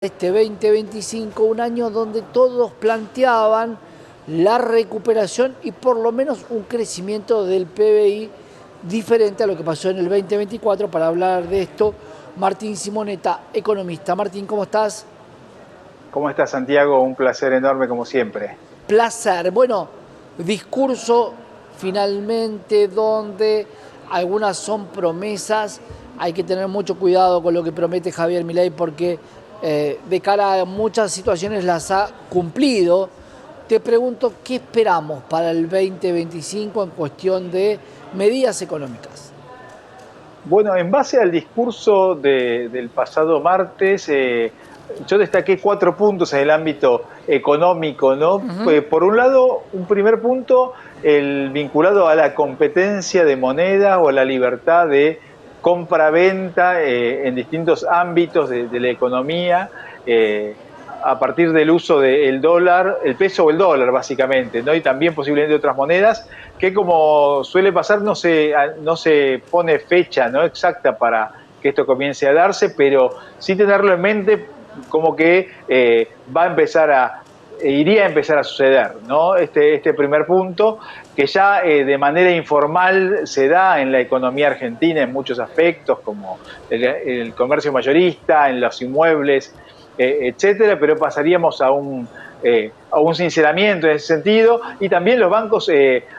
Este 2025, un año donde todos planteaban la recuperación y por lo menos un crecimiento del PBI diferente a lo que pasó en el 2024. Para hablar de esto, Martín Simonetta, economista. Martín, ¿cómo estás? ¿Cómo estás, Santiago? Un placer enorme como siempre. Placer. Bueno, discurso finalmente donde algunas son promesas. Hay que tener mucho cuidado con lo que promete Javier Milei porque de cara a muchas situaciones las ha cumplido. Te pregunto, ¿qué esperamos para el 2025 en cuestión de medidas económicas? Bueno, en base al discurso del pasado martes, yo destaqué 4 puntos en el ámbito económico, ¿no? Por un lado, un primer punto, el vinculado a la competencia de moneda o a la libertad de compra-venta en distintos ámbitos de la economía, a partir del uso del dólar, el peso o el dólar básicamente, ¿no? Y también posiblemente otras monedas, que como suele pasar no se pone fecha, ¿no?, exacta para que esto comience a darse, pero sí tenerlo en mente como que iría a empezar a suceder, ¿no? Este primer punto, que ya de manera informal se da en la economía argentina en muchos aspectos, como el comercio mayorista, en los inmuebles, etcétera, pero pasaríamos a un sinceramiento en ese sentido, y también los bancos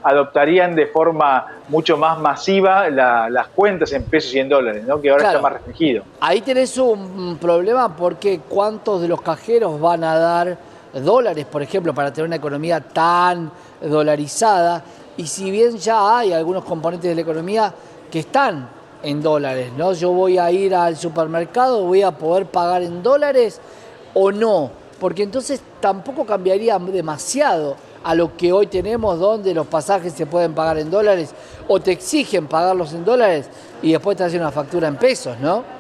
adoptarían de forma mucho más masiva las cuentas en pesos y en dólares, ¿no?, que ahora está Claro, más restringido. ahí tenés un problema porque ¿cuántos de los cajeros van a dar dólares, por ejemplo, para tener una economía tan dolarizada? Y si bien ya hay algunos componentes de la economía que están en dólares, ¿no? Yo voy a ir al supermercado, voy a poder pagar en dólares o no, porque entonces tampoco cambiaría demasiado a lo que hoy tenemos, donde los pasajes se pueden pagar en dólares o te exigen pagarlos en dólares y después te hacen una factura en pesos, ¿no?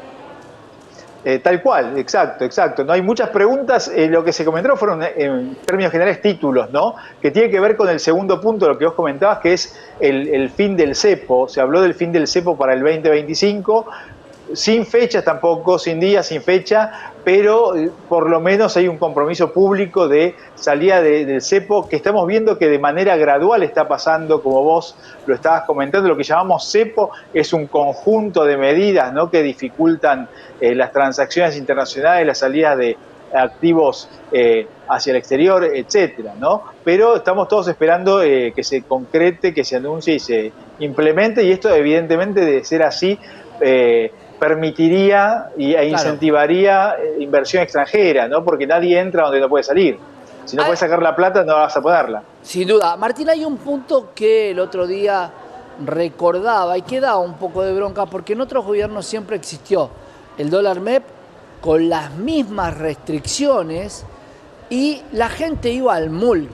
Tal cual, exacto, exacto. No hay muchas preguntas. Lo que se comentaron fueron, en términos generales, títulos, ¿no?, que tiene que ver con el segundo punto, lo que vos comentabas, que es el fin del cepo. Se habló del fin del cepo para el 2025, sin fechas tampoco, sin días, sin fecha, pero por lo menos hay un compromiso público de salida del cepo, que estamos viendo que de manera gradual está pasando, como vos lo estabas comentando. Lo que llamamos cepo es un conjunto de medidas, ¿no?, que dificultan las transacciones internacionales, la salida de activos hacia el exterior, etcétera, ¿no? Pero estamos todos esperando que se concrete, que se anuncie y se implemente, y esto evidentemente, de ser así, permitiría Claro. incentivaría inversión extranjera, ¿no?, porque nadie entra donde no puede salir. Si no Ah, puedes sacar la plata, no vas a ponerla. sin duda. Martín, hay un punto que el otro día recordaba y que da un poco de bronca porque en otros gobiernos siempre existió el dólar MEP con las mismas restricciones y la gente iba al MULC,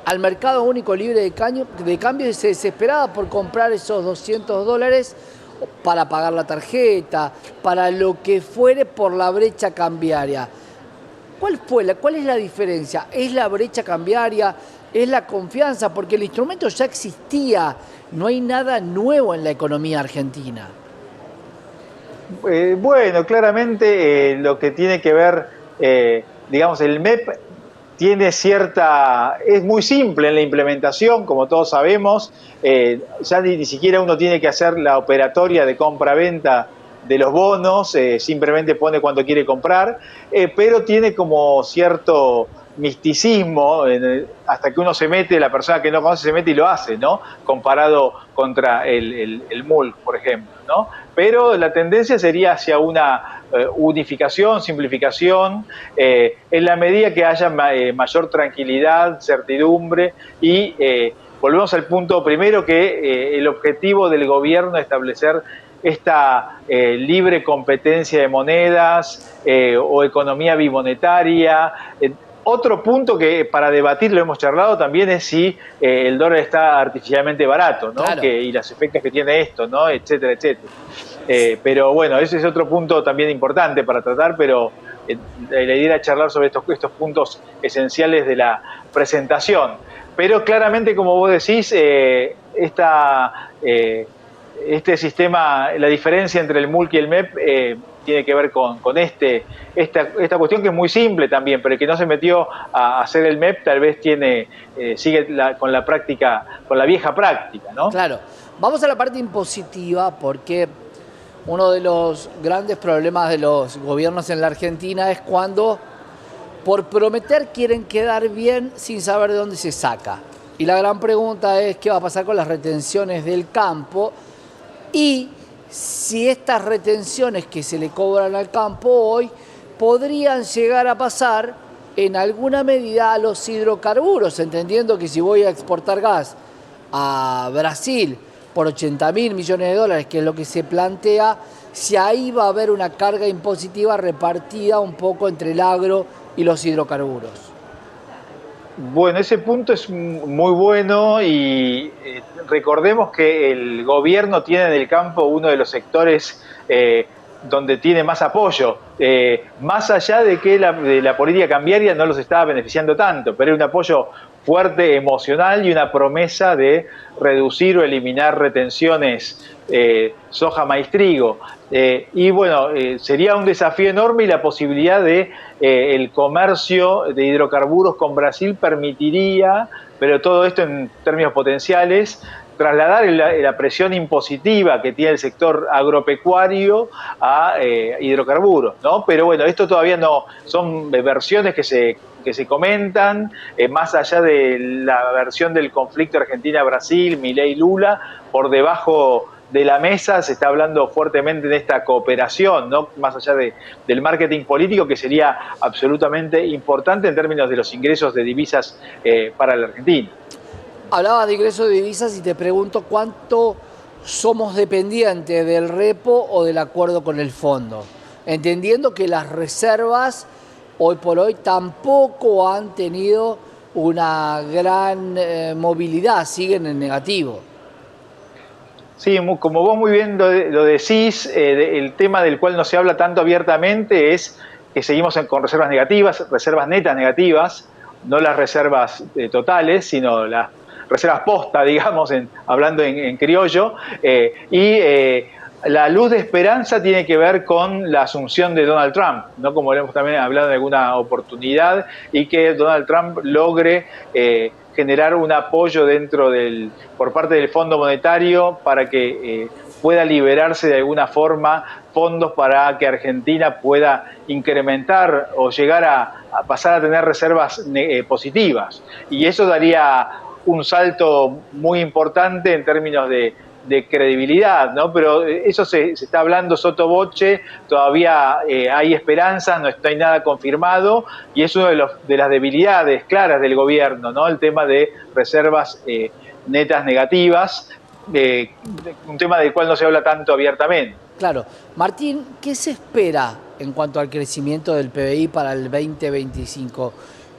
al Mercado Único Libre de Cambio, y se desesperaba por comprar esos $200 para pagar la tarjeta, para lo que fuere por la brecha cambiaria. ¿Cuál es la diferencia? ¿Es la brecha cambiaria? ¿Es la confianza? Porque el instrumento ya existía, no hay nada nuevo en la economía argentina. Bueno, claramente lo que tiene que ver, digamos, el MEP tiene es muy simple en la implementación, como todos sabemos. Ya ni siquiera uno tiene que hacer la operatoria de compra-venta de los bonos, simplemente pone cuánto quiere comprar, pero tiene como cierto misticismo hasta que uno se mete, la persona que no conoce se mete y lo hace, ¿no?, comparado contra el MULC, por ejemplo, ¿no? Pero la tendencia sería hacia una unificación, simplificación, en la medida que haya mayor tranquilidad, certidumbre, y volvemos al punto primero, que el objetivo del gobierno es establecer esta libre competencia de monedas o economía bimonetaria. Otro punto que para debatir, lo hemos charlado también, es si el dólar está artificialmente barato, ¿no?, Claro. y los efectos que tiene esto, ¿no?, etcétera, etcétera. Pero bueno, ese es otro punto también importante para tratar, pero la idea era charlar sobre estos puntos esenciales de la presentación. Pero claramente, como vos decís, este sistema, la diferencia entre el MULC y el MEP tiene que ver con esta cuestión que es muy simple también, pero el que no se metió a hacer el MEP tal vez sigue con la práctica, con la vieja práctica, ¿no? Claro. Vamos a la parte impositiva, porque uno de los grandes problemas de los gobiernos en la Argentina es cuando por prometer quieren quedar bien sin saber de dónde se saca. Y la gran pregunta es qué va a pasar con las retenciones del campo y si estas retenciones que se le cobran al campo hoy podrían llegar a pasar en alguna medida a los hidrocarburos, entendiendo que si voy a exportar gas a Brasil por 80.000 millones de dólares, que es lo que se plantea, si ahí va a haber una carga impositiva repartida un poco entre el agro y los hidrocarburos. Bueno, ese punto es muy bueno y recordemos que el gobierno tiene en el campo uno de los sectores donde tiene más apoyo, más allá de que la política cambiaria no los estaba beneficiando tanto, pero hay un apoyo fuerte emocional y una promesa de reducir o eliminar retenciones soja, maíz, trigo. Y bueno, sería un desafío enorme y la posibilidad de el comercio de hidrocarburos con Brasil permitiría, pero todo esto en términos potenciales, trasladar la presión impositiva que tiene el sector agropecuario a hidrocarburos, ¿no? Pero bueno, esto todavía no, son versiones que se comentan, más allá de la versión del conflicto Argentina-Brasil, Milei-Lula, por debajo de la mesa se está hablando fuertemente de esta cooperación, ¿no? Más allá del marketing político, que sería absolutamente importante en términos de los ingresos de divisas para la Argentina. Hablabas de ingresos de divisas y te pregunto cuánto somos dependientes del repo o del acuerdo con el fondo, entendiendo que las reservas hoy por hoy tampoco han tenido una gran movilidad, siguen en negativo. Sí, como vos muy bien lo decís, el tema del cual no se habla tanto abiertamente es que seguimos con reservas negativas, reservas netas negativas, no las reservas totales, sino las reservas posta, digamos, hablando en criollo, la luz de esperanza tiene que ver con la asunción de Donald Trump, ¿no? Como hemos también hablado en alguna oportunidad, y que Donald Trump logre generar un apoyo por parte del Fondo Monetario para que pueda liberarse de alguna forma fondos para que Argentina pueda incrementar o llegar a pasar a tener reservas positivas. Y eso daría un salto muy importante en términos de credibilidad, ¿no? Pero eso se está hablando sotto voce, todavía hay esperanzas, no hay nada confirmado, y es una de las debilidades claras del gobierno, ¿no? El tema de reservas netas negativas, un tema del cual no se habla tanto abiertamente. Claro. Martín, ¿qué se espera en cuanto al crecimiento del PBI para el 2025?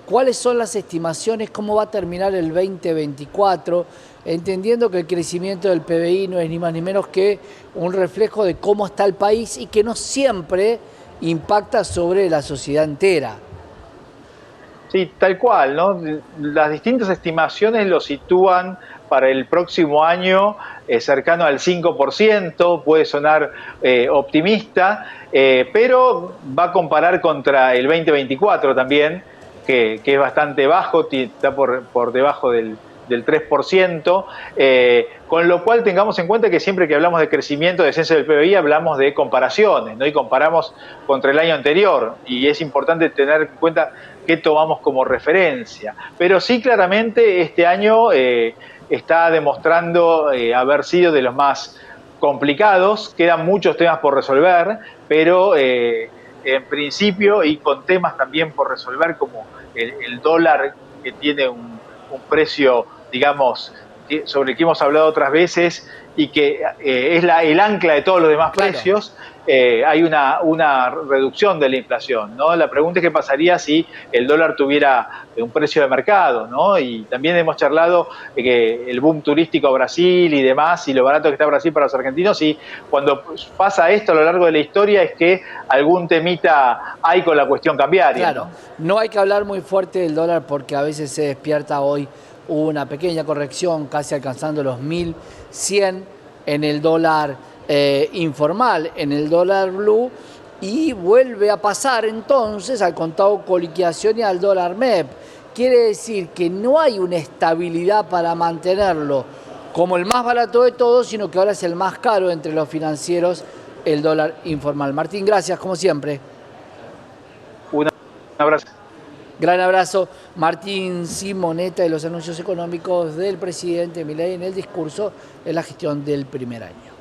¿Cuáles son las estimaciones? ¿Cómo va a terminar el 2024? Entendiendo que el crecimiento del PBI no es ni más ni menos que un reflejo de cómo está el país y que no siempre impacta sobre la sociedad entera. Sí, tal cual, ¿no? Las distintas estimaciones lo sitúan para el próximo año cercano al 5%, puede sonar optimista, pero va a comparar contra el 2024 también, que es bastante bajo, está por debajo del 3%, con lo cual tengamos en cuenta que siempre que hablamos de crecimiento, de descenso del PBI, hablamos de comparaciones, ¿no? Y comparamos contra el año anterior, y es importante tener en cuenta qué tomamos como referencia. Pero sí, claramente este año está demostrando haber sido de los más complicados, quedan muchos temas por resolver, pero en principio, y con temas también por resolver como el dólar, que tiene un precio, digamos, sobre el que hemos hablado otras veces y que es el ancla de todos los demás precios, hay una reducción de la inflación, ¿no? La pregunta es qué pasaría si el dólar tuviera un precio de mercado, ¿no? Y también hemos charlado que el boom turístico a Brasil y demás, y lo barato que está Brasil para los argentinos, y cuando pasa esto a lo largo de la historia es que algún temita hay con la cuestión cambiaria. Claro, no hay que hablar muy fuerte del dólar porque a veces se despierta hoy una pequeña corrección, casi alcanzando los 1.100 en el dólar informal. En el dólar blue y vuelve a pasar entonces al contado con liquidación y al dólar MEP. Quiere decir que no hay una estabilidad para mantenerlo como el más barato de todos, sino que ahora es el más caro entre los financieros, el dólar informal. Martín, gracias, como siempre. Un abrazo. Gran abrazo. Martín Simonetta, de los anuncios económicos del presidente Milei en el discurso de la gestión del primer año.